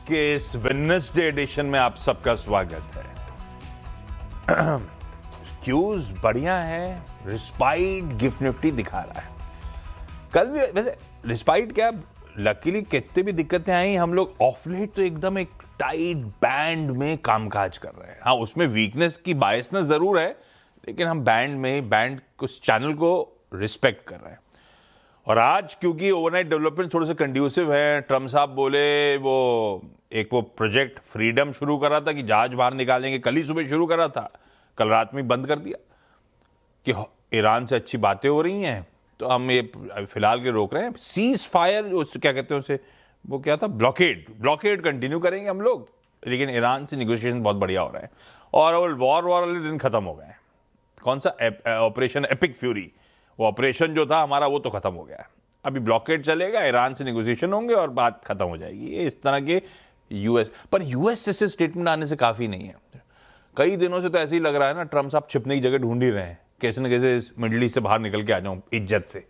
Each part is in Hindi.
के इस वेडनेसडे एडिशन में आप सबका स्वागत है। क्यूज बढ़िया है, रिस्पाइट गिफ्ट निफ्टी दिखा रहा है। कल भी वैसे रिस्पाइट क्या, लकीली कितने भी दिक्कतें आई, हम लोग ऑफ लेट तो एकदम एक टाइट बैंड में कामकाज कर रहे हैं। हाँ, उसमें वीकनेस की बायसनेस जरूर है, लेकिन हम बैंड उस चैनल को रिस्पेक्ट कर रहे हैं। और आज क्योंकि ओवरनाइट डेवलपमेंट थोड़े से कंड्यूसिव है, ट्रम्प साहब बोले वो प्रोजेक्ट फ्रीडम शुरू करा था कि जहाज बाहर निकालेंगे, कल ही सुबह शुरू करा था, कल रात में बंद कर दिया कि ईरान से अच्छी बातें हो रही हैं, तो हम ये फिलहाल के रोक रहे हैं। सीज फायर क्या कहते हैं उसे, वो क्या था, ब्लॉकेड कंटिन्यू करेंगे हम लोग, लेकिन ईरान से निगोशिएशन बहुत बढ़िया हो रहा है। और वॉर वाले दिन खत्म हो गए। कौन सा ऑपरेशन एपिक फ्यूरी, वो ऑपरेशन जो था हमारा वो तो खत्म हो गया है। अभी ब्लॉकेड चलेगा, ईरान से नेगोशिएशन होंगे और बात खत्म हो जाएगी। ये इस तरह के यूएस से स्टेटमेंट आने से काफी नहीं है। कई दिनों से तो ऐसे ही लग रहा है ना, ट्रम्प साहब छिपने की जगह ढूंढ ही रहे हैं, कैसे न कैसे मिडिल ईस्ट से बाहर निकल के आ जाऊं इज्जत से।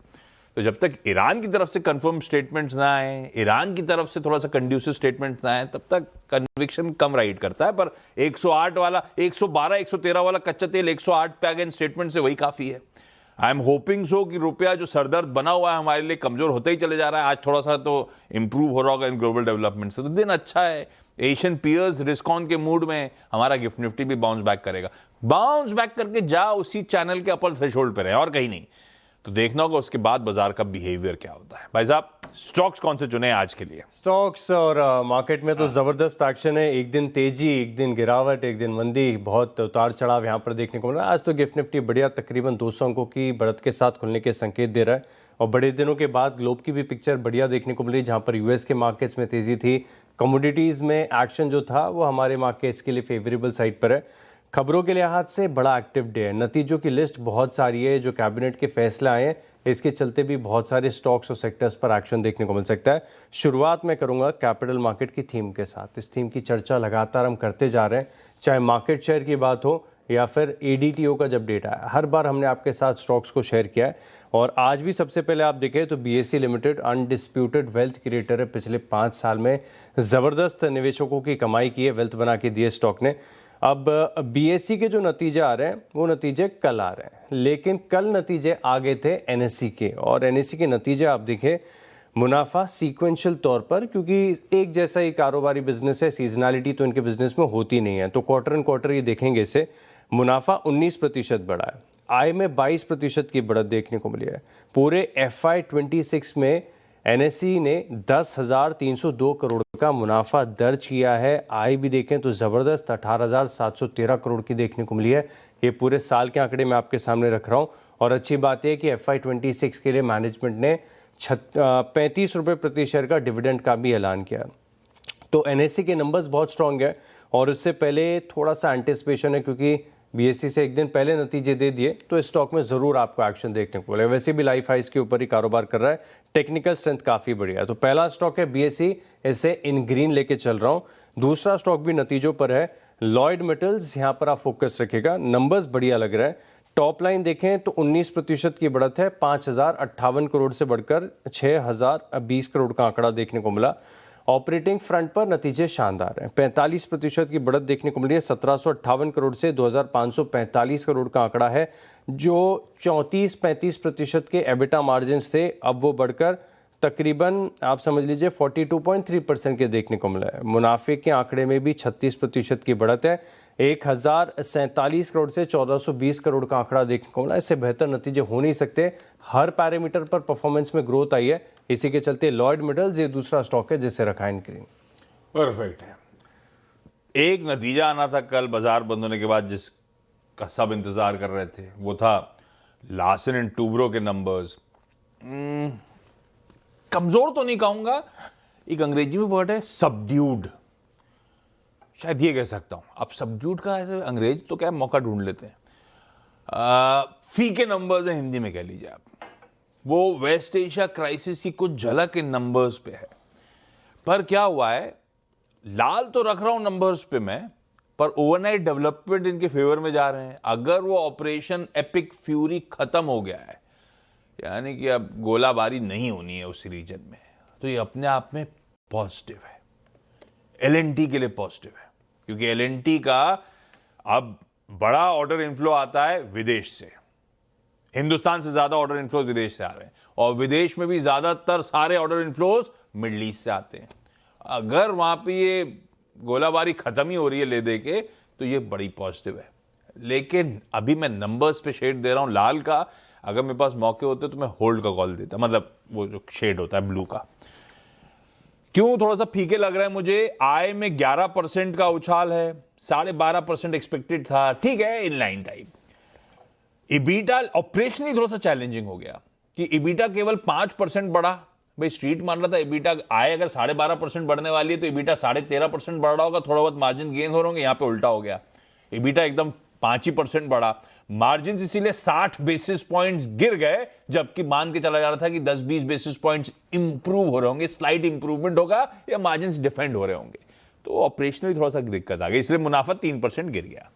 तो जब तक ईरान की तरफ से कंफर्म स्टेटमेंट्स ना आए, ईरान की तरफ से थोड़ा सा कंड्यूसिव स्टेटमेंट्स ना आए, तब तक कन्विक्शन कम राइट करता है। पर 108 वाला, 112 113 वाला कच्चा तेल 108 पे आ गए स्टेटमेंट से, वही काफी है। आई एम होपिंग सो कि रुपया जो सरदर्द बना हुआ है हमारे लिए कमजोर होते ही चले जा रहा है। आज थोड़ा सा तो इंप्रूव हो रहा होगा इन ग्लोबल डेवलपमेंट से, तो दिन अच्छा है। एशियन पियर्स रिस्कॉन के मूड में, हमारा गिफ्ट निफ्टी भी बाउंस बैक करेगा। बाउंस बैक करके जा उसी चैनल के अपर थ्रेशोल्ड पे रहे और कहीं नहीं। तो देखना होगा उसके बाद बाजार का बिहेवियर क्या होता है। भाई साहब, स्टॉक्स कौन से चुने आज के लिए? स्टॉक्स और मार्केट में तो जबरदस्त एक्शन है। एक दिन तेजी, एक दिन गिरावट, एक दिन मंदी, बहुत उतार चढ़ाव यहाँ पर देखने को मिला। आज तो गिफ्ट निफ्टी बढ़िया, तकरीबन 200 अंकों की बढ़त के साथ खुलने के संकेत दे रहा है। और बड़े दिनों के बाद ग्लोब की भी पिक्चर बढ़िया देखने को मिली, जहाँ पर यूएस के मार्केट्स में तेजी थी। कमोडिटीज़ में एक्शन जो था वो हमारे मार्केट्स के लिए फेवरेबल साइड पर है। खबरों के लिहाज से बड़ा एक्टिव डे है। नतीजों की लिस्ट बहुत सारी है, जो कैबिनेट के फैसले आए हैं इसके चलते भी बहुत सारे स्टॉक्स और सेक्टर्स पर एक्शन देखने को मिल सकता है। शुरुआत मैं करूंगा कैपिटल मार्केट की थीम के साथ। इस थीम की चर्चा लगातार हम करते जा रहे हैं, चाहे मार्केट शेयर की बात हो या फिर एडीटीओ का जब डेटा है, हर बार हमने आपके साथ स्टॉक्स को शेयर किया है। और आज भी सबसे पहले आप देखें तो BSE limited undisputed wealth creator है। पिछले 5 साल में ज़बरदस्त निवेशकों की कमाई की है, वेल्थ बना के दिए स्टॉक ने। अब बीएसई के जो नतीजे आ रहे हैं वो नतीजे कल आ रहे हैं, लेकिन कल नतीजे आ गए थे एनएसई के। और एनएसई के नतीजे आप देखें, मुनाफा सीक्वेंशियल तौर पर, क्योंकि एक जैसा ही कारोबारी बिजनेस है, सीजनैलिटी तो इनके बिजनेस में होती नहीं है, तो क्वार्टर एंड क्वार्टर ये देखेंगे इसे, मुनाफा 19% बढ़ा है, आय में 22% की बढ़त देखने को मिली है। पूरे FY26 में एनएसई ने 10,302 करोड़ का मुनाफा दर्ज किया है। आय भी देखें तो ज़बरदस्त 18,713 करोड़ की देखने को मिली है। ये पूरे साल के आंकड़े मैं आपके सामने रख रहा हूँ। और अच्छी बात यह कि FY26 के लिए मैनेजमेंट ने 35 रुपये प्रति शेयर का डिविडेंड का भी ऐलान किया। तो एनएसई के नंबर्स बहुत स्ट्रॉन्ग है। और उससे पहले थोड़ा सा एंटिसिपेशन है, क्योंकि बीएसई से एक दिन पहले नतीजे दे दिए, तो इस स्टॉक में ज़रूर आपको एक्शन देखने को मिलेगा। वैसे भी लाइफ हाइस के ऊपर ही कारोबार कर रहा है, टेक्निकल स्ट्रेंथ काफ़ी बढ़िया है। तो पहला स्टॉक है बीएसई, इसे इन ग्रीन लेके चल रहा हूँ। दूसरा स्टॉक भी नतीजों पर है, लॉयड मेटल्स, यहाँ पर आप फोकस रखेगा, नंबर्स बढ़िया लग रहा है। टॉप लाइन देखें तो 19% की बढ़त है, 5,058 करोड़ से बढ़कर 6,020 करोड़ का आंकड़ा देखने को मिला। ऑपरेटिंग फ्रंट पर नतीजे शानदार हैं, 45% की बढ़त देखने को मिली है, 1,758 करोड़ से 2,545 करोड़ का आंकड़ा है, जो 34-35% के एबिटा मार्जिन से अब वो बढ़कर तकरीबन आप समझ लीजिए 42.3% के देखने को मिला है। मुनाफे के आंकड़े में भी 36% की बढ़त है, 1,047 करोड़ से 1,420 करोड़ का आंकड़ा देखने को मिला। इससे बेहतर नतीजे हो नहीं सकते। हर पैरामीटर पर परफॉर्मेंस में ग्रोथ आई है, इसी के चलते लॉयड मेटल्स ये दूसरा स्टॉक है जिसे रखा है ग्रीन। परफेक्ट है। एक नतीजा आना था कल बाजार बंद होने के बाद, जिसका सब इंतजार कर रहे थे, वो था लार्सन एंड टूब्रो के नंबर्स। कमजोर तो नहीं कहूंगा, एक अंग्रेजी में वर्ड है सबड्यूड, शायद ये कह सकता हूं। अब सबड्यूड का ऐसे अंग्रेज तो क्या मौका ढूंढ लेते हैं। फीके नंबर्स है, हिंदी में कह लीजिए आप। वो वेस्ट एशिया क्राइसिस की कुछ झलक इन नंबर्स पे है। पर क्या हुआ है, लाल तो रख रहा हूं नंबर्स पे मैं, पर ओवरनाइट डेवलपमेंट इनके फेवर में जा रहे हैं। अगर वो ऑपरेशन एपिक फ्यूरी खत्म हो गया है, यानी कि अब गोलाबारी नहीं होनी है उस रीजन में, तो ये अपने आप में पॉजिटिव है। एलएनटी के लिए पॉजिटिव है, क्योंकि एलएनटी का अब बड़ा ऑर्डर इनफ्लो आता है विदेश से। हिंदुस्तान से ज्यादा ऑर्डर इनफ्लोज विदेश से आ रहे हैं, और विदेश में भी ज्यादातर सारे ऑर्डर इनफ्लोज मिडल ईस्ट से आते हैं। अगर वहां पे ये गोलाबारी खत्म ही हो रही है ले दे के, तो ये बड़ी पॉजिटिव है। लेकिन अभी मैं नंबर्स पे शेड दे रहा हूं लाल का, अगर मेरे पास मौके होते तो मैं होल्ड का कॉल देता, मतलब वो जो शेड होता है ब्लू का। क्यों थोड़ा सा फीके लग रहा है मुझे? आय में 11% का उछाल है, 12.5% एक्सपेक्टेड था, ठीक है, in line type. EBITDA operationally थोड़ा सा चैलेंजिंग हो गया कि इबीटा केवल 5% बढ़ा। भाई स्ट्रीट मान रहा था इबीटा आय अगर 12.5% बढ़ने वाली है तो इबीटा 13.5% बढ़ रहा होगा, थोड़ा बहुत मार्जिन गेन हो रहे होंगे। यहां पे उल्टा हो गया, इबीटा एकदम 5% बढ़ा, मार्जिन इसीलिए 60 बेसिस पॉइंट्स गिर गए, जबकि मान के चला जा रहा था कि 10-20 बेसिस पॉइंट्स इंप्रूव हो रहे होंगे, स्लाइट इंप्रूवमेंट होगा या मार्जिन डिफेंड हो रहे होंगे। तो ऑपरेशनली थोड़ा सा दिक्कत आ गई, इसलिए मुनाफा 3% गिर गया।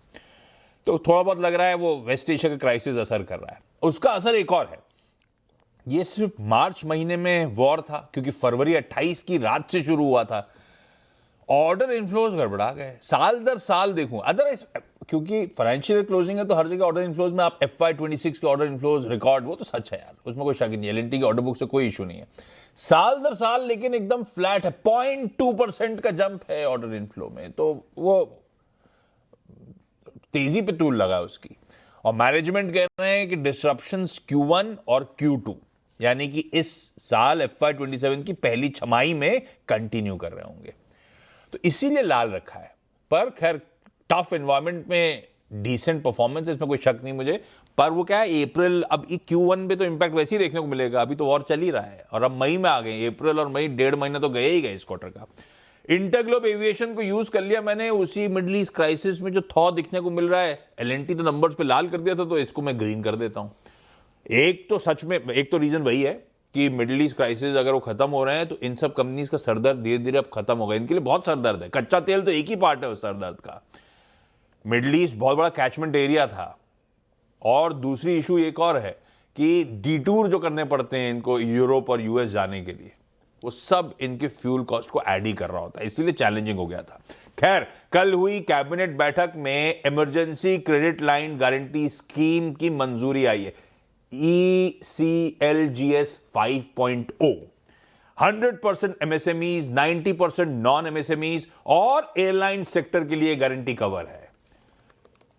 तो थोड़ा बहुत लग रहा है वो वेस्ट एशिया का क्राइसिस असर कर रहा है। उसका असर एक और है, ये सिर्फ मार्च महीने में वॉर था, क्योंकि फरवरी 28 की रात से शुरू हुआ था। ऑर्डर इनफ्लोज गड़बड़ा गए, साल दर साल देखूं अदरवाइज, क्योंकि फाइनेंशियल क्लोजिंग है तो हर जगह ऑर्डर इनफ्लोज में आप FY26 के ऑर्डर इनफ्लोज रिकॉर्ड, वो तो सच है यार, उसमें कोई शक नहीं है। एलएनटी की ऑर्डर बुक से कोई इशू नहीं है, साल दर साल लेकिन एकदम फ्लैट है, 0.2% का जंप है ऑर्डर इनफ्लो में। तो वो तेजी पे टूल लगा उसकी। और मैनेजमेंट कह रहे हैं कि डिसरप्शंस Q1 और Q2 यानी कि इस साल FY27 की पहली छमाही में कंटिन्यू कर रहे होंगे, तो इसीलिए लाल रखा है। पर खैर टफ एनवायरनमेंट में डिसेंट परफॉर्मेंस, इसमें कोई शक नहीं मुझे। पर वो क्या है, अप्रैल, अब Q1 में तो इंपैक्ट वैसे ही देखने को मिलेगा, अभी तो वॉर चल ही रहा है, और अब मई में आ गए, अप्रैल और मई 1.5 महीना तो गए ही गए इस क्वार्टर का। इंटरग्लोब एविएशन को यूज कर लिया मैंने उसी मिडिल ईस्ट क्राइसिस में जो थॉ दिखने को मिल रहा है। एलएनटी तो नंबर्स पे लाल कर दिया था, तो इसको मैं ग्रीन कर देता हूं। एक तो सच में, एक तो रीजन वही है कि मिडिल ईस्ट क्राइसिस अगर वो खत्म हो रहे हैं तो इन सब कंपनीज का सरदर्द धीरे धीरे अब खत्म होगा। इनके लिए बहुत सरदर्द है, कच्चा तेल तो एक ही पार्ट है उस सरदर्द का। मिडिल ईस्ट बहुत बड़ा कैचमेंट एरिया था, और दूसरी इशू एक और है कि डिटूर जो करने पड़ते हैं इनको यूरोप और यूएस जाने के लिए, वो सब इनके फ्यूल कॉस्ट को ऐड ही कर रहा होता है, इसलिए चैलेंजिंग हो गया था। खैर, कल हुई कैबिनेट बैठक में emergency credit line guarantee scheme की मंजूरी आई है, ECLGS 5.0। 100% MSMEs, 90% नॉन MSMEs और एयरलाइन सेक्टर के लिए गारंटी कवर है,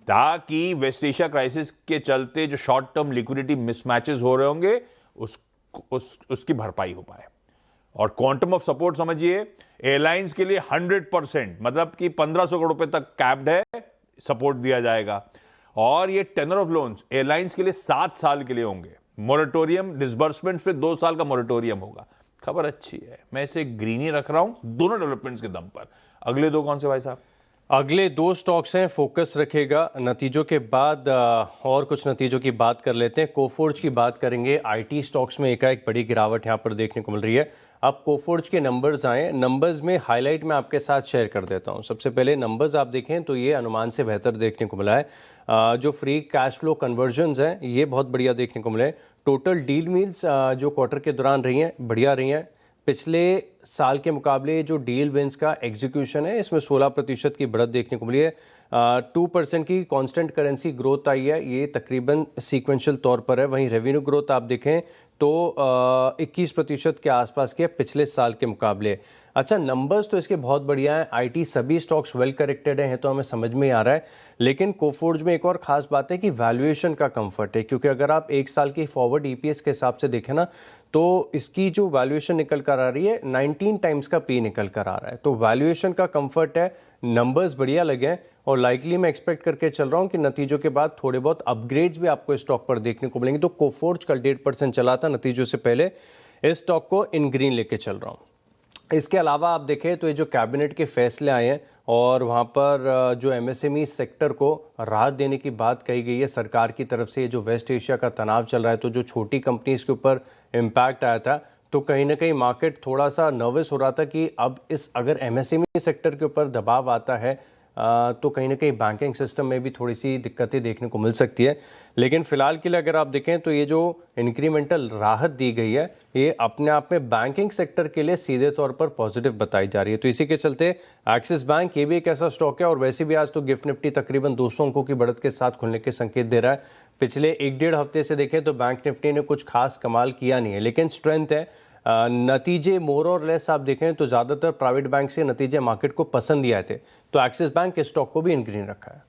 ताकि वेस्ट एशिया क्राइसिस के चलते जो शॉर्ट टर्म लिक्विडिटी मिसमैचेस हो रहे होंगे उसकी भरपाई हो पाए। और क्वांटम ऑफ सपोर्ट समझिए, एयरलाइंस के लिए 100%, मतलब कि 1500 करोड़ रुपए तक कैप्ड है, सपोर्ट दिया जाएगा। और ये टेनर ऑफ लोन्स एयरलाइंस के लिए 7 साल के लिए होंगे। मोरेटोरियम डिसबर्समेंट्स पे 2 साल का मोरेटोरियम होगा। खबर अच्छी है, मैं इसे ग्रीन ही रख रहा हूं दोनों डेवलपमेंट्स के दम पर। अगले दो कौन से भाई साहब? अगले 2 स्टॉक्स हैं, फोकस रखेगा। नतीजों के बाद और कुछ नतीजों की बात कर लेते हैं। कोफोर्ज की बात करेंगे। आईटी स्टॉक्स में एकाएक बड़ी गिरावट यहाँ पर देखने को मिल रही है। अब कोफोर्ज के नंबर्स आए, नंबर्स में हाईलाइट मैं आपके साथ शेयर कर देता हूँ। सबसे पहले नंबर्स आप देखें तो ये अनुमान से बेहतर देखने को मिला है। जो फ्री कैश फ्लो कन्वर्जन्स हैं ये बहुत बढ़िया देखने को मिले। टोटल डील मील्स जो क्वार्टर के दौरान रही हैं बढ़िया रही हैं। पिछले साल के मुकाबले जो डील विंस का एग्जीक्यूशन है इसमें 16% की बढ़त देखने को मिली है। 2% की कांस्टेंट करेंसी ग्रोथ आई है, ये तकरीबन सीक्वेंशियल तौर पर है। वहीं रेवेन्यू ग्रोथ आप देखें तो 21% के आसपास की है पिछले साल के मुकाबले। अच्छा, नंबर्स तो इसके बहुत बढ़िया हैं। आईटी सभी स्टॉक्स वेल करेक्टेड हैं तो हमें समझ में आ रहा है, लेकिन कोफोर्ज में एक और ख़ास बात है कि वैल्यूएशन का कंफर्ट है, क्योंकि अगर आप 1 साल की फॉरवर्ड ईपीएस के हिसाब से देखें ना तो इसकी जो वैल्यूएशन निकल कर आ रही है 19 टाइम्स का पी निकल कर आ रहा है। तो वैल्यूएशन का कंफर्ट है, नंबर्स बढ़िया लगे हैं, और लाइकली मैं एक्सपेक्ट करके चल रहा हूं कि नतीजों के बाद थोड़े बहुत अपग्रेड्स भी आपको स्टॉक पर देखने को मिलेंगे। तो कोफोर्ज कल 1.5% चला था नतीजों से पहले, इस स्टॉक को इन ग्रीन लेके चल रहा हूं। इसके अलावा आप देखें तो ये जो कैबिनेट के फैसले आए हैं और वहाँ पर जो एमएसएमई सेक्टर को राहत देने की बात कही गई है सरकार की तरफ से। जो वेस्ट एशिया का तनाव चल रहा है तो जो छोटी कंपनीज के ऊपर इम्पैक्ट आया था, तो कहीं ना कहीं मार्केट थोड़ा सा नर्वस हो रहा था कि अब इस अगर एमएसएमई सेक्टर के ऊपर दबाव आता है तो कहीं ना कहीं बैंकिंग सिस्टम में भी थोड़ी सी दिक्कतें देखने को मिल सकती है। लेकिन फिलहाल के लिए अगर आप देखें तो ये जो इंक्रीमेंटल राहत दी गई है ये अपने आप में बैंकिंग सेक्टर के लिए सीधे तौर पर पॉजिटिव बताई जा रही है। तो इसी के चलते एक्सिस बैंक ये भी एक ऐसा स्टॉक है, और वैसे भी आज तो गिफ्ट निफ्टी तकरीबन 200 अंकों की बढ़त के साथ खुलने के संकेत दे रहा है। पिछले 1-1.5 हफ्ते से देखें तो बैंक निफ्टी ने कुछ खास कमाल किया नहीं है, लेकिन स्ट्रेंथ है। नतीजे मोर और लेस आप देखें तो ज़्यादातर प्राइवेट बैंक से नतीजे मार्केट को पसंद ही आए थे, तो एक्सिस बैंक के स्टॉक को भी इन ग्रीन रखा है।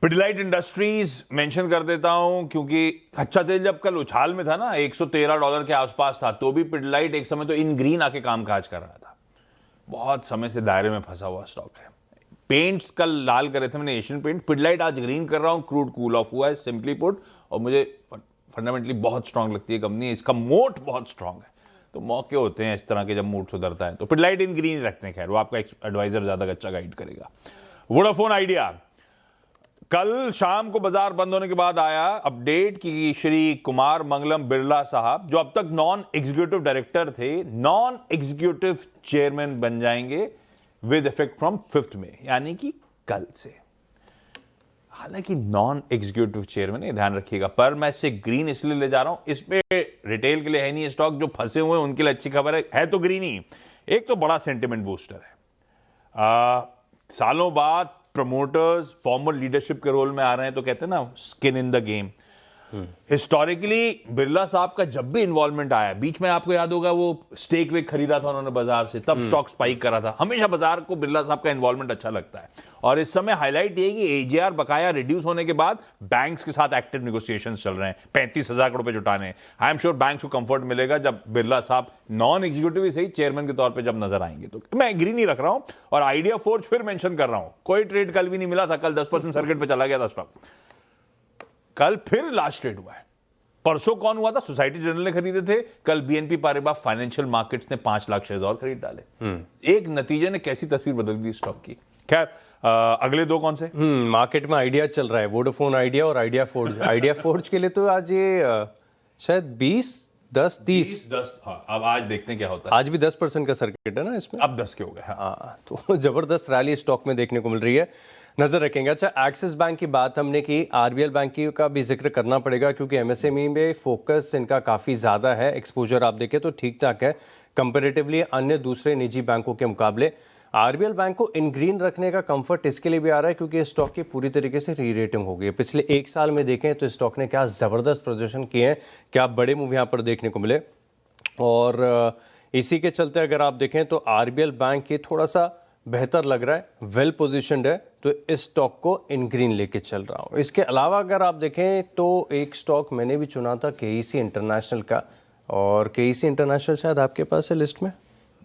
पिडिलाइट इंडस्ट्रीज मेंशन कर देता हूं क्योंकि कच्चा तेल जब कल उछाल में था ना, $113 के आसपास था, तो भी पिडिलाइट एक समय तो इन ग्रीन आके कामकाज कर रहा था। बहुत समय से दायरे में फंसा हुआ स्टॉक है। पेंट्स कल लाल करे थे मैंने, एशियन पेंट। पिडिलाइट आज ग्रीन कर रहा हूं, क्रूड कूल ऑफ हुआ है सिंपली पुट, और मुझे फंडामेंटली बहुत स्ट्रांग लगती है कंपनी। इसका मोट बहुत स्ट्रांग है, तो मौके होते हैं इस तरह के जब मूड सुधरता है तो पिडिलाइट इन ग्रीन रखते हैं। खैर वो आपका एडवाइजर ज्यादा अच्छा गाइड करेगा। वोडाफोन आइडिया कल शाम को बाजार बंद होने के बाद आया अपडेट कि श्री कुमार मंगलम बिरला साहब, जो अब तक नॉन एग्जीक्यूटिव डायरेक्टर थे, नॉन एग्जीक्यूटिव चेयरमैन बन जाएंगे विद इफेक्ट फ्रॉम 5 मई, यानी कि कल से। हालांकि नॉन एग्जीक्यूटिव चेयरमैन है, ध्यान रखिएगा, पर मैं इसे ग्रीन इसलिए ले जा रहा हूं, इस पे रिटेल के लिए है नहीं स्टॉक, जो फंसे हुए हैं उनके लिए अच्छी खबर है तो ग्रीन ही। एक तो बड़ा सेंटिमेंट बूस्टर है, सालों बाद प्रमोटर्स फॉर्मल लीडरशिप के रोल में आ रहे हैं, तो कहते हैं ना skin in the game. Historically Birla साहब का जब भी इन्वॉल्वमेंट आया, बीच में आपको याद होगा वो स्टेक वेक खरीदा था उन्होंने बाजार से, तब स्टॉक स्पाइक करा था। हमेशा बाजार को बिरला साहब का इन्वॉल्वमेंट अच्छा लगता है। और इस समय हाईलाइट ये कि एजीआर बकाया रिड्यूस होने के बाद बैंक्स के साथ एक्टिव नेगोशिएशंस चल रहे हैं, 35,000 करोड़ रुपए जुटाने हैं। आई एम श्योर बैंक्स को कंफर्ट मिलेगा जब बिरला साहब नॉन एग्जीक्यूटिव ही सही चेयरमैन के तौर पे जब नजर आएंगे। तो मैं ग्रीन ही रख रहा हूं, और आइडिया फोर्ज फिर मेंशन कर रहा हूं। कोई ट्रेड कल भी नहीं मिला था, कल 10% सर्किट पे चला गया था स्टॉक। कल फिर लास्ट ट्रेड हुआ है। परसों कौन हुआ था? सोसाइटी जनरल ने खरीदे थे। कल बीएनपी पारिबा फाइनेंशियल मार्केट्स ने 5 लाख शेयर और खरीद डाले। एक नतीजे ने कैसी तस्वीर बदल दी स्टॉक की। खैर अगले दो कौन से? मार्केट में आइडिया चल रहा है, वोडाफोन आइडिया और आइडिया फोर्ज। आइडिया फोर्ज के लिए तो आज ये शायद 20-10-30 हाँ, अब आज देखते हैं क्या होता है। आज भी 10% का सर्किट है ना इसमें, अब 10 के हो गए। हाँ, तो जबरदस्त रैली स्टॉक में देखने को मिल रही है, नजर रखेंगे। अच्छा, एक्सिस बैंक की बात हमने की, आरबीएल बैंक का भी जिक्र करना पड़ेगा क्योंकि एमएसएमई में फोकस इनका काफ़ी ज़्यादा है। एक्सपोजर आप देखें तो ठीक ठाक है कंपेरेटिवली अन्य दूसरे निजी बैंकों के मुकाबले। आरबीएल बैंक को इन ग्रीन रखने का कंफर्ट इसके लिए भी आ रहा है क्योंकि स्टॉक की पूरी तरीके से री रेटिंग हो गई है। पिछले 1 साल में देखें तो स्टॉक ने क्या ज़बरदस्त प्रदर्शन किए हैं, क्या बड़े मूव यहाँ पर देखने को मिले। और इसी के चलते अगर आप देखें तो आरबीएल बैंक ये थोड़ा सा बेहतर लग रहा है, वेल पोजीशनड है, तो इस स्टॉक को इन ग्रीन लेके चल रहा हूँ। इसके अलावा अगर आप देखें तो एक स्टॉक मैंने भी चुना था केईसी इंटरनेशनल का, और केईसी इंटरनेशनल शायद आपके पास है लिस्ट में।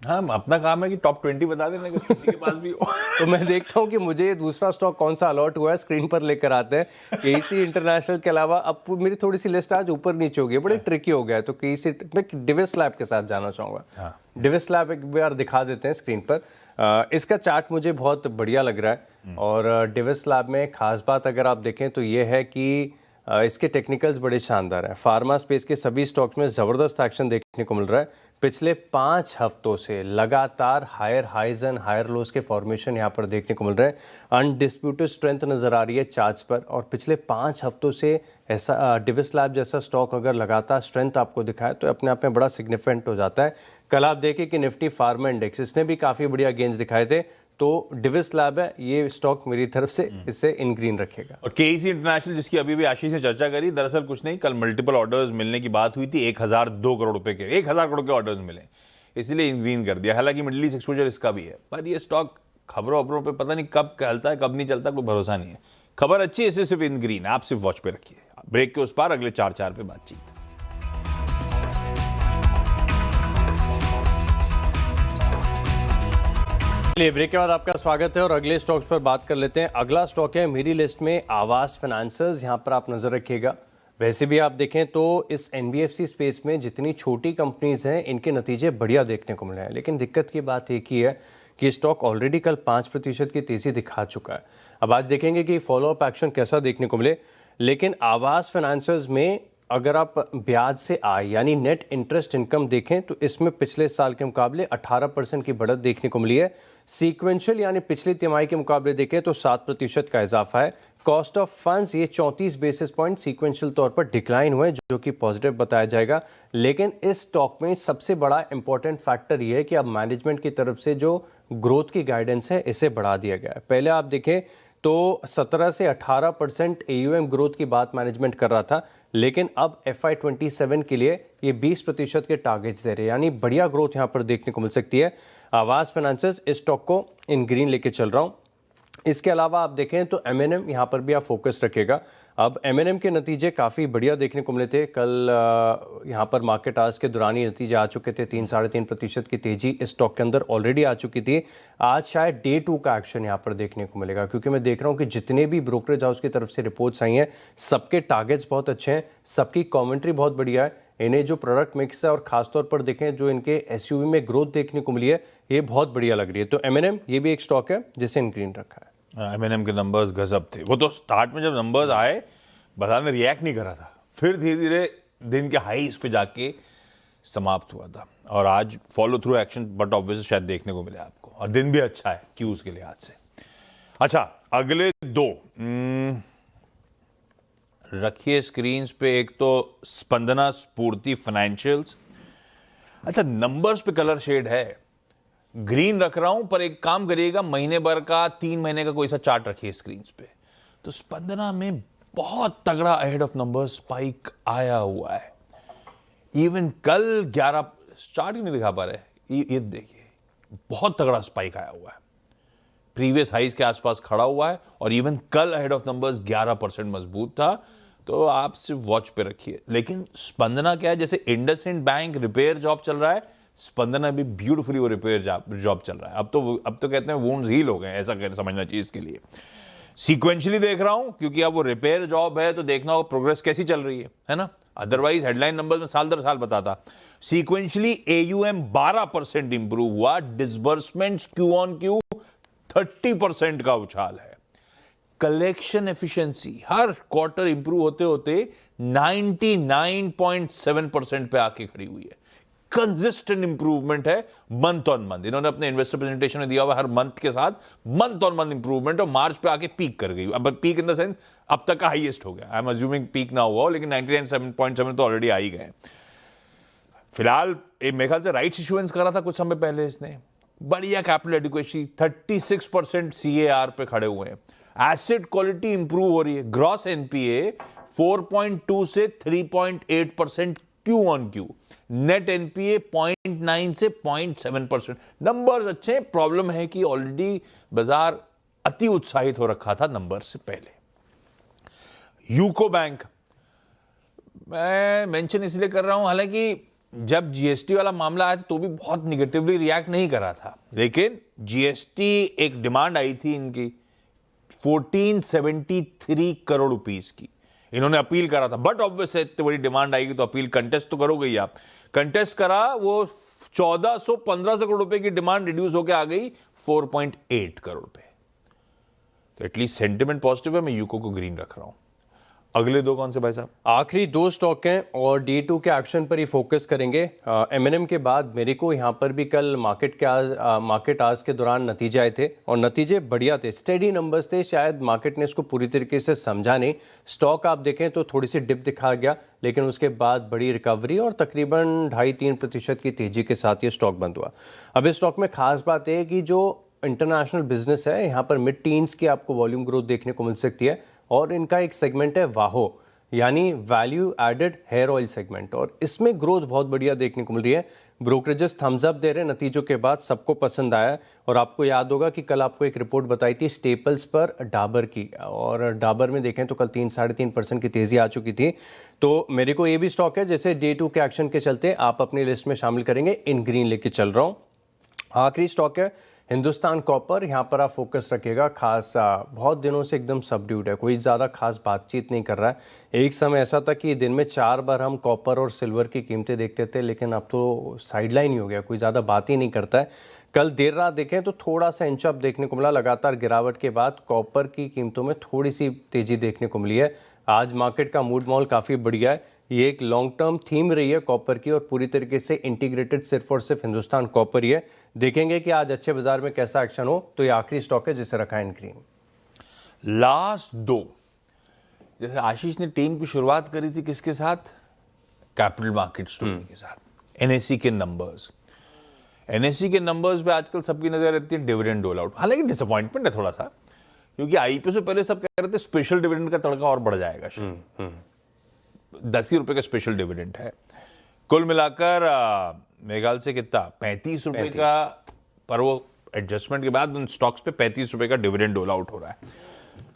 हाँ, अपना काम है कि टॉप 20 बता देना कि किसी के पास भी हो। तो मैं देखता हूँ कि मुझे ये दूसरा स्टॉक कौन सा अलॉट हुआ है, स्क्रीन पर लेकर आते हैं। केईसी इंटरनेशनल के अलावा अब मेरी थोड़ी सी लिस्ट आज ऊपर नीचे हो गई, बड़ी ट्रिकी हो गया है। तो केईसी, मैं डिविस लैब के साथ जाना चाहूँगा। डिविस लैब एक बार दिखा देते हैं स्क्रीन पर। इसका चार्ट मुझे बहुत बढ़िया लग रहा है, और डिविस लैब में खास बात अगर आप देखें तो ये है कि इसके टेक्निकल्स बड़े शानदार हैं। फार्मा स्पेस के सभी स्टॉक्स में ज़बरदस्त एक्शन देखने को मिल रहा है। पिछले 5 हफ्तों से लगातार higher highs and higher lows के फॉर्मेशन यहाँ पर देखने को मिल रहे हैं। अनडिस्प्यूटेड स्ट्रेंथ नज़र आ रही है चार्ट्स पर, और पिछले 5 हफ्तों से ऐसा डिविस लैब जैसा स्टॉक अगर लगातार स्ट्रेंथ आपको दिखाए तो अपने आप में बड़ा सिग्निफिकेंट हो जाता है। कल आप देखिए कि निफ्टी फार्मा इंडेक्स, इसने भी काफ़ी बढ़िया गेंस दिखाए थे। तो डिविस लैब है ये स्टॉक, मेरी तरफ से इससे इन ग्रीन रखेगा। और केईसी इंटरनेशनल जिसकी अभी भी आशीष ने चर्चा करी, दरअसल कुछ नहीं, कल मल्टीपल ऑर्डर्स मिलने की बात हुई थी। 1002 करोड़ रुपए के 1000 करोड़ के ऑर्डर्स मिले, इसलिए इन ग्रीन कर दिया। हालांकि मिडिल ईस्ट एक्सपोजर इसका भी है, पर ये स्टॉक खबरों खबरों पे पता नहीं कब चलता है कब नहीं चलता, कोई भरोसा नहीं है। खबर अच्छी है, इसे सिर्फ इन ग्रीन, आप सिर्फ वॉच पे रखिए। ब्रेक के उस पार अगले 4 पे बातचीत। ब्रेक के बाद आपका स्वागत है और अगले स्टॉक्स पर बात कर लेते हैं। अगला स्टॉक है मेरी लिस्ट में आवास फाइनेंसर्स, यहाँ पर आप नजर रखिएगा। वैसे भी आप देखें तो इस एनबीएफसी स्पेस में जितनी छोटी कंपनीज हैं इनके नतीजे बढ़िया देखने को मिले हैं, लेकिन दिक्कत की बात एक ही है कि स्टॉक ऑलरेडी कल 5% की तेजी दिखा चुका है। अब आज देखेंगे कि फॉलोअप एक्शन कैसा देखने को मिले, लेकिन आवास फाइनेंसर्स में अगर आप ब्याज से आय यानी नेट इंटरेस्ट इनकम देखें तो इसमें पिछले साल के मुकाबले 18% की बढ़त देखने को मिली है। सीक्वेंशियल यानी पिछली तिमाही के मुकाबले देखें तो 7% का इजाफा है। कॉस्ट ऑफ फंड्स ये 34 बेसिस पॉइंट सीक्वेंशियल तौर पर डिक्लाइन हुए, जो कि पॉजिटिव बताया जाएगा। लेकिन इस स्टॉक में सबसे बड़ा इंपॉर्टेंट फैक्टर ये है कि अब मैनेजमेंट की तरफ से जो ग्रोथ की गाइडेंस है इसे बढ़ा दिया गया है। पहले आप देखें तो 17 से 18% AUM ग्रोथ की बात मैनेजमेंट कर रहा था, लेकिन अब FY27 के लिए ये 20% के टारगेट्स दे रहे हैं, यानी बढ़िया ग्रोथ यहाँ पर देखने को मिल सकती है। आवास फाइनेंसेस इस स्टॉक को इन ग्रीन लेके चल रहा हूँ। इसके अलावा आप देखें तो M&M यहाँ पर भी आप फोकस रखेगा। अब M&M के नतीजे काफ़ी बढ़िया देखने को मिले थे। कल यहाँ पर मार्केट आज के दौरान ही नतीजे आ चुके थे। 3-3.5% की तेज़ी इस स्टॉक के अंदर ऑलरेडी आ चुकी थी। आज शायद डे 2 का एक्शन यहाँ पर देखने को मिलेगा, क्योंकि मैं देख रहा हूँ कि जितने भी ब्रोकरेज हाउस की तरफ से रिपोर्ट्स आई हैं सबके टारगेट्स बहुत अच्छे हैं, सबकी कॉमेंट्री बहुत बढ़िया है। इन्हें जो प्रोडक्ट मिक्स है और खासतौर पर देखें जो इनके SUV में ग्रोथ देखने को मिली है ये बहुत बढ़िया लग रही है। तो M&M ये भी एक स्टॉक है जिसे इन ग्रीन रखा है। M&M के नंबर्स गजब थे। वो तो स्टार्ट में जब नंबर्स आए बाजार में रिएक्ट नहीं करा था, फिर धीरे धीरे दिन के हाईस पे जाके समाप्त हुआ था, और आज follow through action but obviously शायद देखने को मिले आपको, और दिन भी अच्छा है क्यूज के लिहाज से। अच्छा, अगले दो रखिए स्क्रीन्स पे। एक तो स्पंदना स्फूर्ति फाइनेंशियल्स। अच्छा, नंबर्स पे कलर शेड है, ग्रीन रख रहा हूं, पर एक काम करिएगा, महीने भर का 3 महीने का कोई सा चार्ट रखिए स्क्रीन पे। तो स्पंदना में बहुत तगड़ा अहेड ऑफ नंबर्स स्पाइक आया हुआ है। इवन कल 11 चार्ट ही नहीं दिखा पा रहे, ये देखिए बहुत तगड़ा स्पाइक आया हुआ है, प्रीवियस हाइज के आसपास खड़ा हुआ है, और इवन कल अहेड ऑफ नंबर्स 11% मजबूत था। तो आप सिर्फ वॉच पे रखिए। लेकिन स्पंदना क्या है, जैसे इंडसइंड बैंक रिपेयर जॉब चल रहा है, स्पंदना भी ब्यूटीफुली वो रिपेयर जॉब चल रहा है। अब तो कहते हैं वुंड्स हील हो गए, ऐसा समझना चाहिए इसके लिए। सीक्वेंशियली देख रहा हूं, क्योंकि अब वो रिपेयर जॉब है तो देखना होगा प्रोग्रेस कैसी चल रही है ना। अदरवाइज हेडलाइन नंबर में साल दर साल बताता। सीक्वेंशियली AUM 12% इंप्रूव हुआ, डिसबर्समेंट्स Q on Q 30% का उछाल है। कलेक्शन एफिशिएंसी हर क्वार्टर इंप्रूव होते होते 99.7% पे आके खड़ी हुई है। कंसिस्टेंट इंप्रूवमेंट है मंथ ऑन मंथ। इन्होंने अपने इन्वेस्टर प्रेजेंटेशन में दिया हुआ हर मंथ के साथ मंथ ऑन मंथ इंप्रूवमेंट, और मार्च पे आके पीक कर गई। अब पीक इन द सेंस अब तक का हाईएस्ट हो गया। आई एम अज्यूमिंग पीक ना हुआ हो, लेकिन 99.7 तो ऑलरेडी आ ही गए। फिलहाल मेरे ख्याल से राइट्स इशुएंस करा था कुछ समय पहले इसने, बढ़िया कैपिटल एडिक्वेसी 36% CAR पे खड़े हुए हैं। एसेट क्वालिटी इंप्रूव हो रही है। ग्रॉस NPA 4.2 से 3.8% Q on Q, net NPA 0.9 से 0.7%। नंबर्स अच्छे हैं। प्रॉब्लम है कि ऑलरेडी बाजार अति उत्साहित हो रखा था नंबर से पहले। यूको बैंक मैं मेंशन इसलिए कर रहा हूं, हालांकि जब GST वाला मामला आया था तो भी बहुत निगेटिवली रिएक्ट नहीं करा था, लेकिन GST एक डिमांड आई थी इनकी 1473 करोड़ रुपीस की, इन्होंने अपील करा था। बट ऑब्वियसली इतनी बड़ी डिमांड आएगी तो अपील कंटेस्ट तो करोगे ही आप। कंटेस्ट करा, वो 1415 करोड़ रुपए की डिमांड रिड्यूस होकर आ गई 4.8 करोड़ पे। तो एटलीस्ट सेंटिमेंट पॉजिटिव है, मैं यूको को ग्रीन रख रहा हूं। अगले दो कौन से भाई साहब? आखिरी 2 स्टॉक हैं और D2 के एक्शन पर ही फोकस करेंगे। M&M के बाद मेरे को यहाँ पर भी कल मार्केट आज के दौरान नतीजे आए थे, और नतीजे बढ़िया थे, स्टेडी नंबर्स थे। शायद मार्केट ने इसको पूरी तरीके से समझा नहीं। स्टॉक आप देखें तो थोड़ी सी डिप दिखा गया, लेकिन उसके बाद बड़ी रिकवरी और तकरीबन 2.5-3% की तेजी के साथ ये स्टॉक बंद हुआ। अब इस स्टॉक में खास बात है कि जो इंटरनेशनल बिजनेस है, यहाँ पर मिड टीन्स की आपको वॉल्यूम ग्रोथ देखने को मिल सकती है, और इनका एक सेगमेंट है वाहो, यानी value added hair oil segment, और इसमें ग्रोथ बहुत बढ़िया देखने को मिल रही है। ब्रोकरेजेस थम्स अप दे रहे हैं नतीजों के बाद, सबको पसंद आया है। और आपको याद होगा कि कल आपको एक रिपोर्ट बताई थी स्टेपल्स पर डाबर की, और डाबर में देखें तो कल 3-3.5% की तेज़ी आ चुकी थी। तो मेरे को ये भी स्टॉक है जैसे डे 2 के एक्शन के चलते आप अपनी लिस्ट में शामिल करेंगे, इन ग्रीन लेके चल रहा हूँ। आखिरी स्टॉक है हिंदुस्तान कॉपर। यहाँ पर आप फोकस रखिएगा। खास बहुत दिनों से एकदम सबड्यूड है, कोई ज़्यादा खास बातचीत नहीं कर रहा है। एक समय ऐसा था कि दिन में 4 बार हम कॉपर और सिल्वर की कीमतें देखते थे, लेकिन अब तो साइडलाइन ही हो गया, कोई ज़्यादा बात ही नहीं करता है। कल देर रात देखें तो थोड़ा सा इंच अप देखने को मिला। लगातार गिरावट के बाद कॉपर की कीमतों में थोड़ी सी तेज़ी देखने को मिली है। आज मार्केट का मूड माहौल काफ़ी बढ़िया है। ये एक लॉन्ग टर्म थीम रही है कॉपर की और पूरी तरीके से इंटीग्रेटेड सिर्फ और सिर्फ हिंदुस्तान कॉपर ही है। देखेंगे कि आज अच्छे बाजार में कैसा एक्शन हो। तो ये आखिरी स्टॉक है जिसे रखा है इन ग्रीन। लास्ट दो, जैसे आशीष ने टीम की शुरुआत करी थी किसके साथ, कैपिटल मार्केट स्टोरी के साथ, एनएसई के नंबर्स। एनएसई के नंबर्स पे आजकल सबकी नजर रहती है डिविडेंड डोल आउट। हालांकि डिसअपॉइंटमेंट है थोड़ा सा, क्योंकि आईपीओ से पहले सब कह रहे थे स्पेशल डिविडेंड का तड़का और बढ़ जाएगा। 10 ही रुपए का स्पेशल डिविडेंड है। कुल मिलाकर मेघाल से कितना 35 रुपए का, पर वो एडजस्टमेंट के बाद उन स्टॉक्स पे 35 रुपए का डिविडेंड डोल आउट हो रहा है।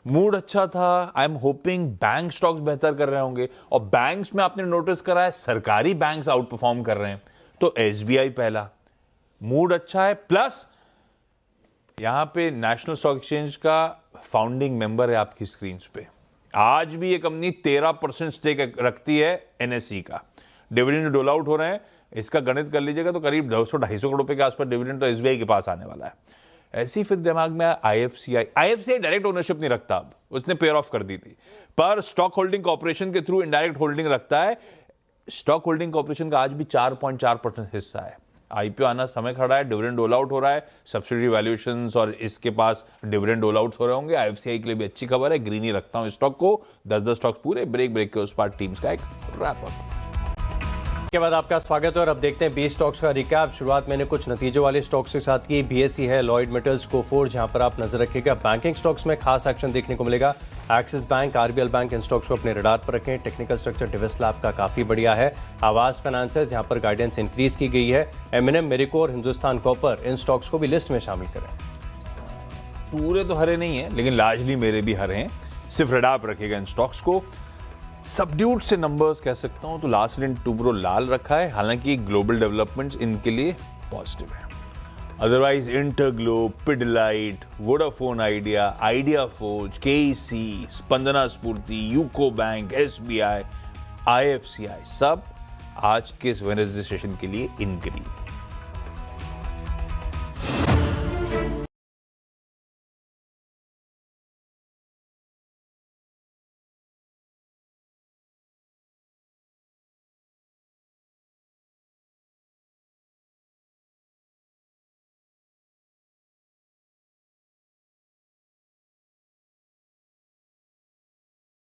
मूड अच्छा था। I am hoping bank stocks बेहतर कर रहे होंगे, और बैंक्स में आपने नोटिस करा है सरकारी बैंक्स आउट परफॉर्म कर रहे हैं। तो एसबीआई पहला, मूड अच्छा है। प्लस यहां पे नेशनल स्टॉक एक्सचेंज का फाउंडिंग मेंबर है आपकी स्क्रीन पे। आज भी ये कंपनी 13% स्टेक रखती है एनएसई का। डिविडेंड डोल आउट हो रहे हैं, इसका गणित कर लीजिएगा तो करीब 200-250 करोड़ रुपए के आसपास डिविडेंड तो एसबीआई के पास आने वाला है। ऐसी फिर दिमाग में आईएफसीआई डायरेक्ट ओनरशिप नहीं रखता, अब उसने पेयर ऑफ कर दी थी, पर स्टॉक होल्डिंग कॉर्पोरेशन के थ्रू इनडायरेक्ट होल्डिंग रखता है। स्टॉक होल्डिंग कॉर्पोरेशन का आज भी 4.4% हिस्सा है। आईपीओ आना समय खड़ा है, डिविडेंड डोल आउट हो रहा है, सब्सिडी वैल्यूएशंस और इसके पास डिविडेंड डोल आउट्स हो रहे होंगे। आईएफसीआई के लिए भी अच्छी खबर है, ग्रीन ही रखता हूं स्टॉक को। 10 स्टॉक्स पूरे। ब्रेक के उस पार टीम्स का एक रैप अप के बाद आपका स्वागत है और अब देखते हैं 20 स्टॉक्स का रिकैप। शुरुआत मैंने कुछ नतीजों वाले स्टॉक्स के साथ की। बीएसई है, लॉयड मेटल्स, कोफोर, जहां पर आप नजर रखिएगा। बैंकिंग स्टॉक्स में खास एक्शन देखने को मिलेगा। एक्सिस बैंक, आरबीएल बैंक, इन स्टॉक्स को अपने रडार पर रखें। टेक्निकल स्ट्रक्चर डिविस लैब का काफी बढ़िया है। आवास फाइनेंसेस, जहां पर गाइडेंस इंक्रीज की गई है। एमएनएम, मेरिको और हिंदुस्तान कॉपर, इन स्टॉक्स को भी लिस्ट में शामिल करें। पूरे तो हरे नहीं है, लेकिन लार्जली मेरे भी हरे हैं। सिर्फ रडार पर रखिएगा इन स्टॉक्स को। सबड्यूड से नंबर्स कह सकता हूं तो लास्ट इन टूब्रो लाल रखा है, हालांकि ग्लोबल डेवलपमेंट्स इनके लिए पॉजिटिव है। Otherwise InterGlobe, Pidilite, Vodafone idea, idea forge, KEC, Spandana स्फूर्ति, यूको बैंक, एसबीआई, आईएफसीआई सब आज के वेडनेसडे सेशन के लिए इन ग्रीन।